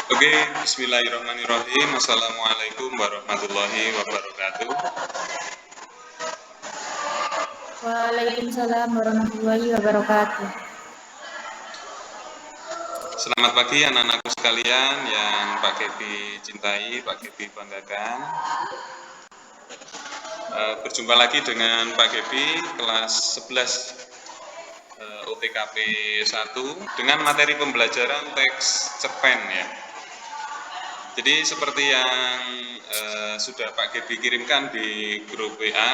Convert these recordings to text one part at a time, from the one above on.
Oke, bismillahirrahmanirrahim. Assalamualaikum warahmatullahi wabarakatuh. Waalaikumsalam warahmatullahi wabarakatuh. Selamat pagi anak-anakku sekalian yang Pak Gebi cintai, Pak Gebi banggakan. Berjumpa lagi dengan Pak Gebi kelas 11 UTKP 1 dengan materi pembelajaran teks cerpen ya. Jadi seperti yang sudah Pak Gebi kirimkan di grup WA,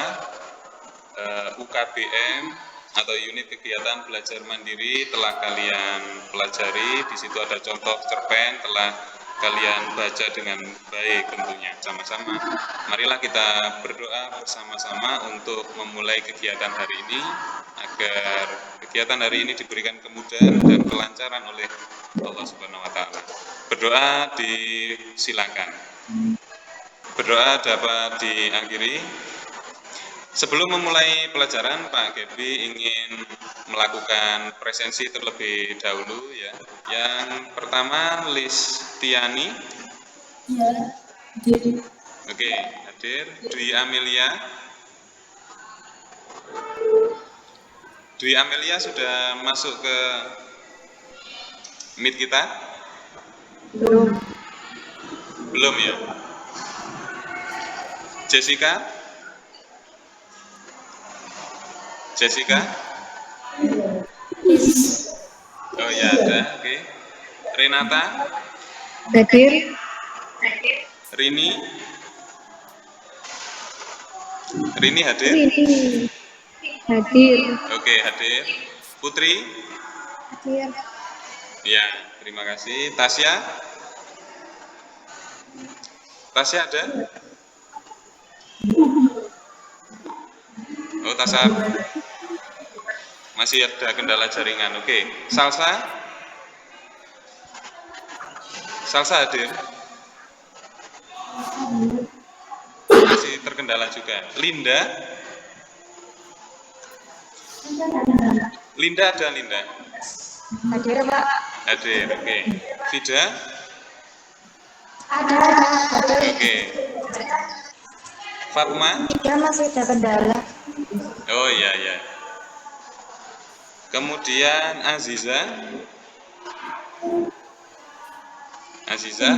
UKBM atau unit kegiatan belajar mandiri telah kalian pelajari. Di situ ada contoh cerpen, telah kalian baca dengan baik tentunya. Sama-sama, marilah kita berdoa bersama-sama untuk memulai kegiatan hari ini, agar kegiatan hari ini diberikan kemudahan dan kelancaran oleh Allah Subhanahu wa Ta'ala. Berdoa disilakan. Berdoa dapat diakhiri. Sebelum memulai pelajaran, Pak Gebi ingin melakukan presensi terlebih dahulu ya. Yang pertama, Listiani. Ya, hadir. Oke, hadir. Dwi Amelia. Dwi Amelia sudah masuk ke Meet kita? Belum. Belum ya. Jessica? Jessica? Yes. Oh ya ada, oke. Renata? Hadir. Rini? Rini hadir? Ini hadir. Oke, hadir. Putri? Hadir. Ya, terima kasih. Tasya? Tasya ada? Oh, Tasya masih ada kendala jaringan. Oke. Salsa? Salsa hadir? Masih terkendala juga. Linda? Linda ada, Linda? Hadir, Pak. Hadir, oke. Vida? Ada. Oke. Fatma? Dia masih ada kendala. Oh iya, ya. Kemudian Aziza? Aziza?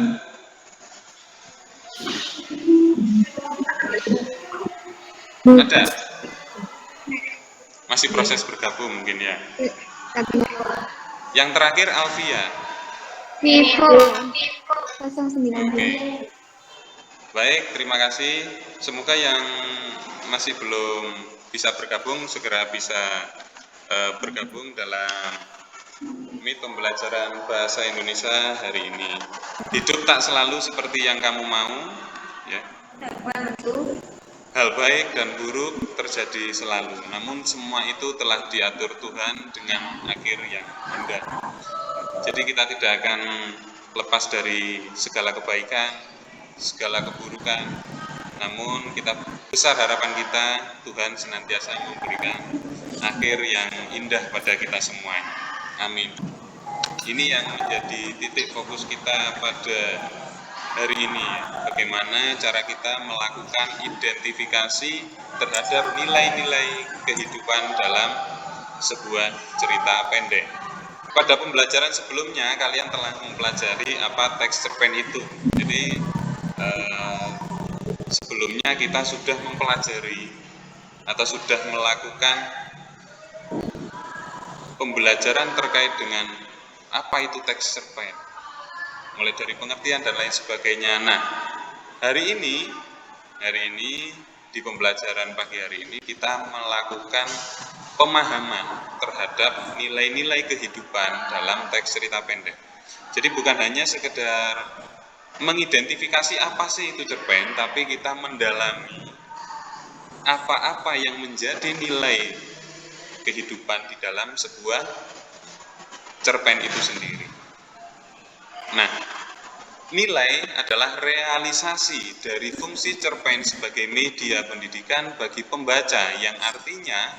Ada? Masih proses bergabung mungkin ya. Yang terakhir Alfia. Vivo 090. Oke. Baik, terima kasih. Semoga yang masih belum bisa bergabung segera bisa bergabung dalam Meet pembelajaran bahasa Indonesia hari ini. Hidup tak selalu seperti yang kamu mau, ya. Hal baik dan buruk terjadi selalu, namun semua itu telah diatur Tuhan dengan akhir yang indah. Jadi kita tidak akan lepas dari segala kebaikan, segala keburukan, namun kita besar harapan kita Tuhan senantiasa memberikan akhir yang indah pada kita semua. Amin. Ini yang menjadi titik fokus kita pada hari ini, bagaimana cara kita melakukan identifikasi terhadap nilai-nilai kehidupan dalam sebuah cerita pendek. Pada pembelajaran sebelumnya kalian telah mempelajari apa teks cerpen itu. Jadi sebelumnya kita sudah mempelajari atau sudah melakukan pembelajaran terkait dengan apa itu teks cerpen, mulai dari pengertian dan lain sebagainya. Nah, hari ini di pembelajaran pagi hari ini kita melakukan pemahaman terhadap nilai-nilai kehidupan dalam teks cerita pendek. Jadi bukan hanya sekedar mengidentifikasi apa sih itu cerpen, tapi kita mendalami apa-apa yang menjadi nilai kehidupan di dalam sebuah cerpen itu sendiri. Nah, nilai adalah realisasi dari fungsi cerpen sebagai media pendidikan bagi pembaca, yang artinya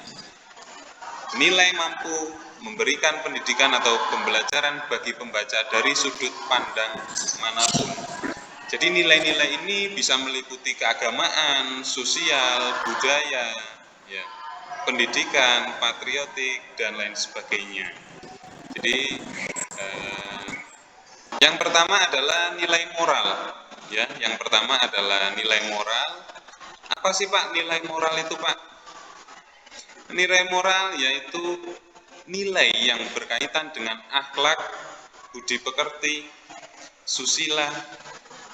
nilai mampu memberikan pendidikan atau pembelajaran bagi pembaca dari sudut pandang manapun. Jadi nilai-nilai ini bisa meliputi keagamaan, sosial, budaya, ya, pendidikan, patriotik, dan lain sebagainya. Jadi yang pertama adalah nilai moral, ya. Yang pertama adalah nilai moral. Apa sih Pak nilai moral itu Pak? Nilai moral yaitu nilai yang berkaitan dengan akhlak, budi pekerti, susila,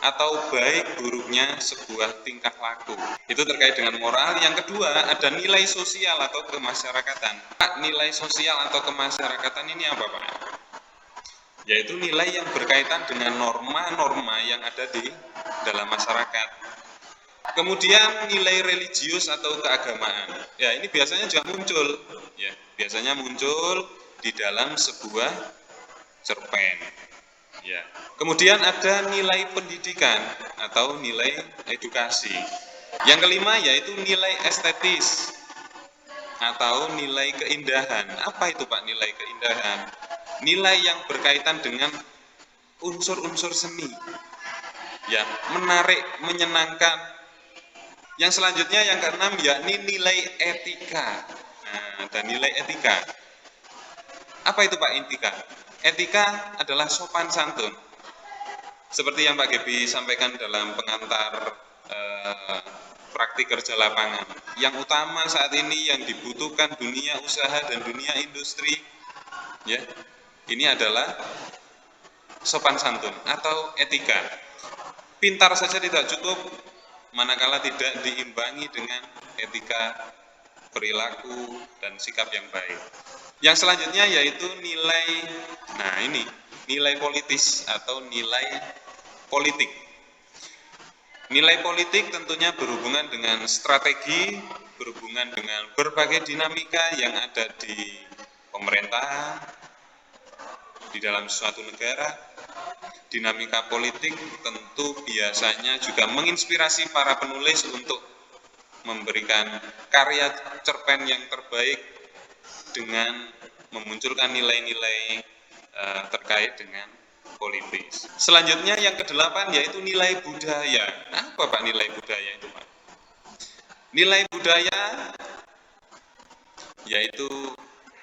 atau baik buruknya sebuah tingkah laku. Itu terkait dengan moral. Yang kedua ada nilai sosial atau kemasyarakatan. Pak, nilai sosial atau kemasyarakatan ini apa Pak? Yaitu nilai yang berkaitan dengan norma-norma yang ada di dalam masyarakat. Kemudian nilai religius atau keagamaan. Ya, ini biasanya juga muncul, ya, biasanya muncul di dalam sebuah cerpen. Ya. Kemudian ada nilai pendidikan atau nilai edukasi. Yang kelima yaitu nilai estetis atau nilai keindahan. Apa itu Pak nilai keindahan? Nilai yang berkaitan dengan unsur-unsur seni. Ya, menarik, menyenangkan. Yang selanjutnya yang keenam yakni nilai etika. Nah, dan nilai etika. Apa itu Pak etika? Etika adalah sopan santun. Seperti yang Pak Gebi sampaikan dalam pengantar praktik kerja lapangan. Yang utama saat ini yang dibutuhkan dunia usaha dan dunia industri, ya, ini adalah sopan santun atau etika. Pintar saja tidak cukup manakala tidak diimbangi dengan etika, perilaku, dan sikap yang baik. Yang selanjutnya yaitu nilai, nah ini, nilai politis atau nilai politik. Nilai politik tentunya berhubungan dengan strategi, berhubungan dengan berbagai dinamika yang ada di pemerintahan, di dalam suatu negara. Dinamika politik tentu biasanya juga menginspirasi para penulis untuk memberikan karya cerpen yang terbaik dengan memunculkan nilai-nilai terkait dengan politis. Selanjutnya yang kedelapan yaitu nilai budaya. Apa Pak nilai budaya itu Pak? Nilai budaya yaitu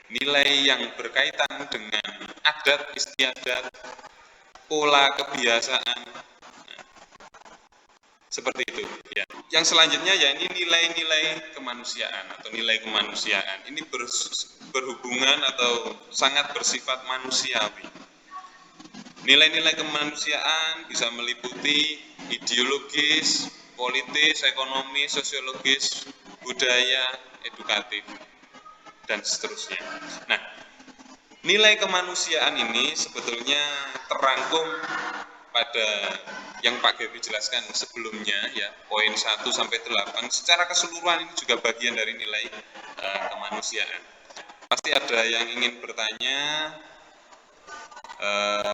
nilai yang berkaitan dengan adat istiadat, pola kebiasaan, seperti itu ya. Yang selanjutnya ya ini nilai-nilai kemanusiaan atau nilai kemanusiaan. Ini berhubungan atau sangat bersifat manusiawi. Nilai-nilai kemanusiaan bisa meliputi ideologis, politis, ekonomi, sosiologis, budaya, edukatif, dan seterusnya. Nah, nilai kemanusiaan ini sebetulnya terangkum pada yang Pak Gebi jelaskan sebelumnya ya, poin 1 sampai 8 secara keseluruhan ini juga bagian dari nilai kemanusiaan. Pasti ada yang ingin bertanya,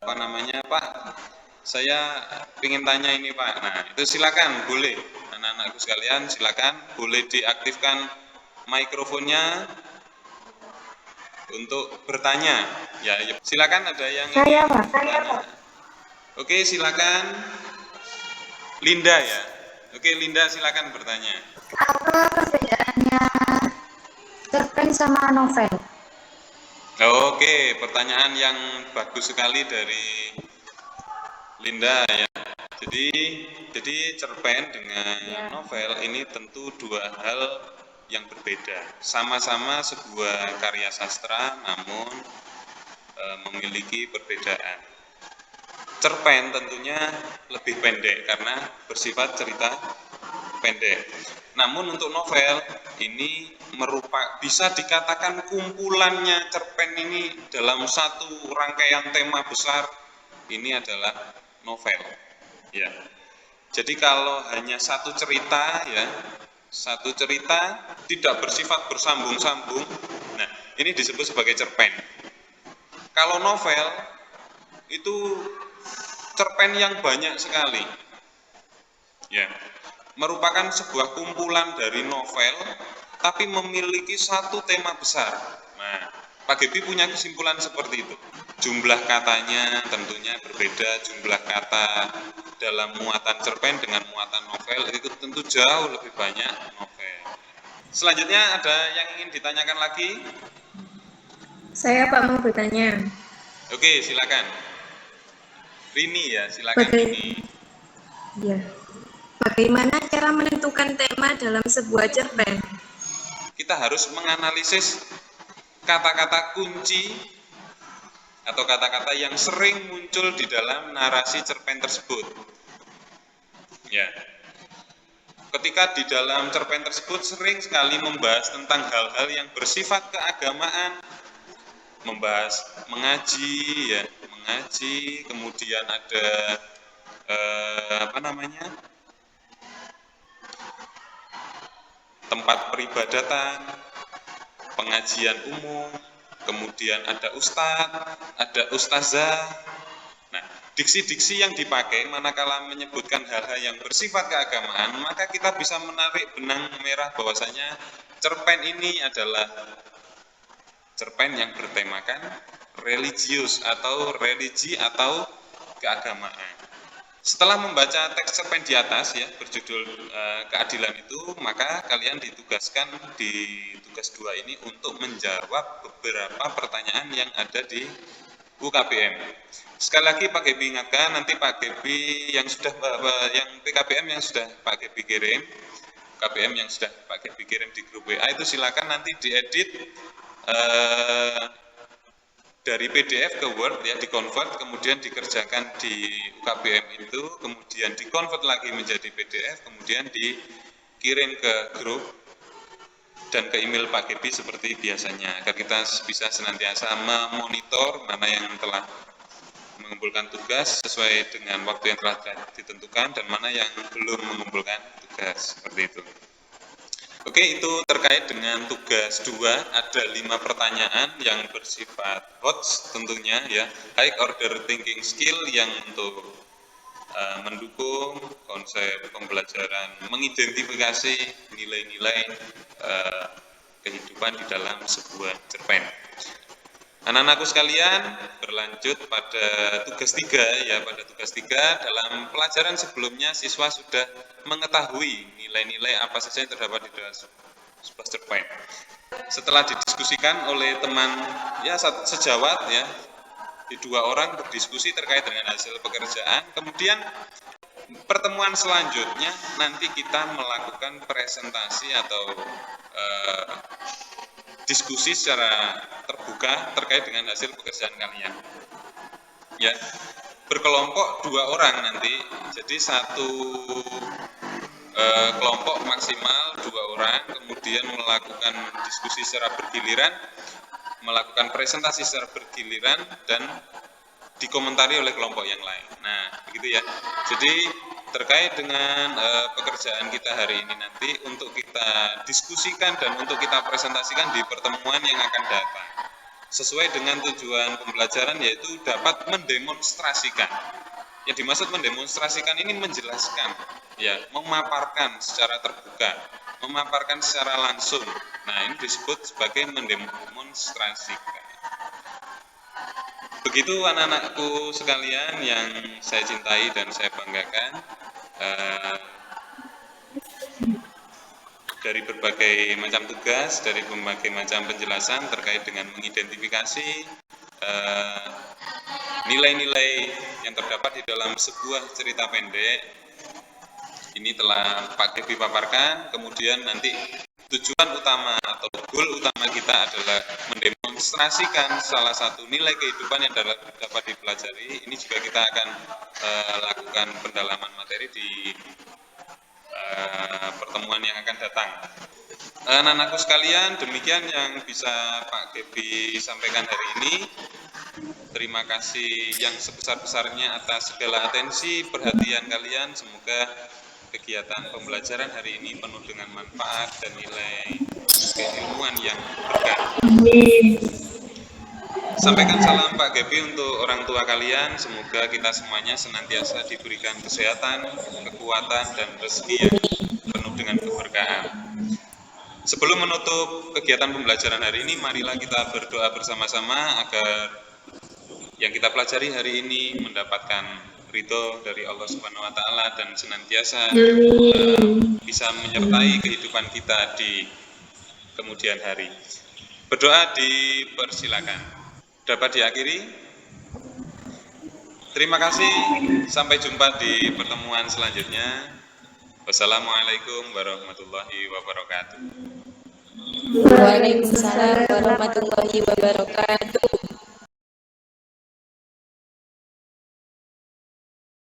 apa namanya Pak, saya ingin tanya ini Pak. Nah itu silakan, boleh anak-anakku sekalian, silakan boleh diaktifkan mikrofonnya untuk bertanya ya, silakan ada yang Saya Pak, saya Pak. Oke, silakan Linda ya. Oke, Linda silakan bertanya. Apa perbedaannya cerpen sama novel? Oke, pertanyaan yang bagus sekali dari Linda ya. Jadi cerpen dengan novel ini tentu dua hal yang berbeda. Sama-sama sebuah karya sastra namun memiliki perbedaan. Cerpen tentunya lebih pendek karena bersifat cerita pendek. Namun untuk novel ini bisa dikatakan kumpulannya cerpen ini dalam satu rangkaian tema besar ini adalah novel. Ya. Jadi kalau hanya satu cerita ya, satu cerita tidak bersifat bersambung-sambung, nah ini disebut sebagai cerpen. Kalau novel itu cerpen yang banyak sekali, ya, merupakan sebuah kumpulan dari novel, tapi memiliki satu tema besar. Nah, Pak Gebi punya kesimpulan seperti itu. Jumlah katanya tentunya berbeda, jumlah kata dalam muatan cerpen dengan muatan novel itu tentu jauh lebih banyak novel. Selanjutnya ada yang ingin ditanyakan lagi? Saya Pak mau bertanya. Oke, silakan. Rini ya, silakan Rini. Ya. Bagaimana cara menentukan tema dalam sebuah cerpen? Kita harus menganalisis kata-kata kunci atau kata-kata yang sering muncul di dalam narasi cerpen tersebut. Ya. Ketika di dalam cerpen tersebut sering sekali membahas tentang hal-hal yang bersifat keagamaan, membahas mengaji, ya, mengaji, kemudian ada tempat peribadatan, pengajian umum, kemudian ada ustadz, ada ustazah. Nah, diksi-diksi yang dipakai manakala menyebutkan hal-hal yang bersifat keagamaan, maka kita bisa menarik benang merah bahwasanya cerpen ini adalah cerpen yang bertemakan religius atau religi atau keagamaan. Setelah membaca teks cerpen di atas ya berjudul keadilan itu, maka kalian ditugaskan di tugas 2 ini untuk menjawab beberapa pertanyaan yang ada di UKBM. Sekali lagi Pak Gebi ingatkan, nanti Pak Gebi yang sudah yang PKBM yang sudah Pak Gebi kirim, KBM yang sudah Pak Gebi kirim di grup WA itu silakan nanti diedit dari PDF ke Word ya, dikonvert, kemudian dikerjakan di UKBM itu, kemudian dikonvert lagi menjadi PDF, kemudian dikirim ke grup dan ke email Pak Gebi seperti biasanya, agar kita bisa senantiasa memonitor mana yang telah mengumpulkan tugas sesuai dengan waktu yang telah ditentukan dan mana yang belum mengumpulkan tugas, seperti itu. Oke, itu terkait dengan tugas 2, ada 5 pertanyaan yang bersifat HOTS tentunya ya, high order thinking skill yang untuk mendukung konsep pembelajaran, mengidentifikasi nilai-nilai kehidupan di dalam sebuah cerpen. Anak-anakku sekalian, berlanjut pada tugas 3 ya, pada tugas 3 dalam pelajaran sebelumnya siswa sudah mengetahui nilai-nilai apa saja yang terdapat di dalam sebuah cerpen. Setelah didiskusikan oleh teman ya sejawat ya, di 2 orang berdiskusi terkait dengan hasil pekerjaan, kemudian pertemuan selanjutnya nanti kita melakukan presentasi atau diskusi secara terbuka terkait dengan hasil pekerjaan kalian. Ya, berkelompok 2 orang nanti, jadi satu kelompok maksimal 2 orang, kemudian melakukan diskusi secara bergiliran, melakukan presentasi secara bergiliran dan dikomentari oleh kelompok yang lain. Nah, begitu ya. Jadi terkait dengan pekerjaan kita hari ini nanti untuk kita diskusikan dan untuk kita presentasikan di pertemuan yang akan datang. Sesuai dengan tujuan pembelajaran yaitu dapat mendemonstrasikan. Yang dimaksud mendemonstrasikan ini menjelaskan, ya, memaparkan secara terbuka, memaparkan secara langsung. Nah, ini disebut sebagai mendemonstrasikan. Begitu anak-anakku sekalian yang saya cintai dan saya banggakan, dari berbagai macam tugas, dari berbagai macam penjelasan terkait dengan mengidentifikasi nilai-nilai yang terdapat di dalam sebuah cerita pendek, ini telah Pak Gebi paparkan. Kemudian nanti tujuan utama atau goal utama kita adalah mendemonstrasikan salah satu nilai kehidupan yang dapat dipelajari. Ini juga kita akan lakukan pendalaman materi di pertemuan yang akan datang. Anak-anakku sekalian, demikian yang bisa Pak Gebi sampaikan hari ini. Terima kasih yang sebesar-besarnya atas segala atensi, perhatian kalian. Semoga kegiatan pembelajaran hari ini penuh dengan manfaat dan nilai keilmuan yang berkah. Sampaikan salam Pak Gebi untuk orang tua kalian. Semoga kita semuanya senantiasa diberikan kesehatan, kekuatan, dan rezeki yang penuh dengan keberkahan. Sebelum menutup kegiatan pembelajaran hari ini, marilah kita berdoa bersama-sama agar yang kita pelajari hari ini mendapatkan ridho dari Allah Subhanahu wa Ta'ala dan senantiasa bisa menyertai kehidupan kita di kemudian hari. Berdoa dipersilakan. Dapat diakhiri. Terima kasih. Sampai jumpa di pertemuan selanjutnya. Wassalamualaikum warahmatullahi wabarakatuh. Waalaikumsalam warahmatullahi wabarakatuh.